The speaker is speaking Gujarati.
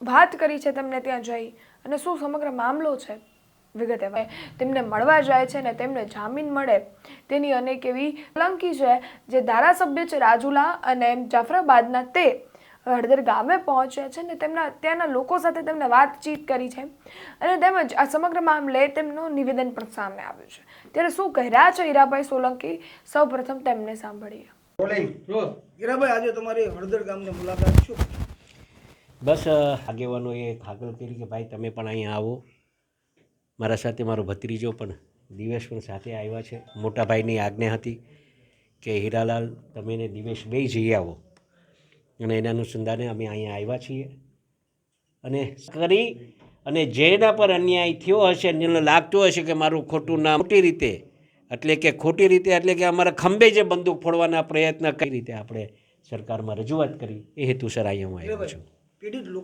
વાત કરી છે તેમને ત્યાં જઈ અને શું સમગ્ર મામલો છે વિગતે તેમને મળવા જાય છે ને તેમને જામીન મળે તેની અનેક એવી સોલંકી છે જે ધારાસભ્ય છે રાજુલા અને જાફરાબાદના તે હળદર ગામે પહોંચ્યા છે ને તેમના ત્યાંના લોકો સાથે તેમને વાતચીત કરી છે અને તેમજ આ સમગ્ર મામલે તેમનું નિવેદન પણ સામે આવ્યું છે. ત્યારે શું કહી રહ્યા છે હીરાભાઈ સોલંકી, સૌપ્રથમ તેમને સાંભળીએ. હીરાભાઈ, આજે તમારી હળદર ગામની મુલાકાત શું? બસ આગેવાનોએ હાકલ કરી કે ભાઈ તમે પણ અહીંયા આવો. મારા સાથે મારો ભત્રીજો પણ દિવેશ પણ સાથે આવ્યા છે. મોટા ભાઈની આજ્ઞા હતી કે હીરાલાલ તમે ને દિવેશ બેય જઈ આવો અને એના અનુસંધાને અમે અહીંયા આવ્યા છીએ અને કરી અને જેના પર અન્યાય થયો હશે જેને લાગતું હશે કે મારું ખોટું નામ ખોટી રીતે એટલે કે અમારા ખંભે જે બંદૂક ફોડવાના પ્રયત્ન કઈ રીતે આપણે સરકારમાં રજૂઆત કરી એ હેતુસર અહીંયા હું આવ્યો છું. પીડિત લોકો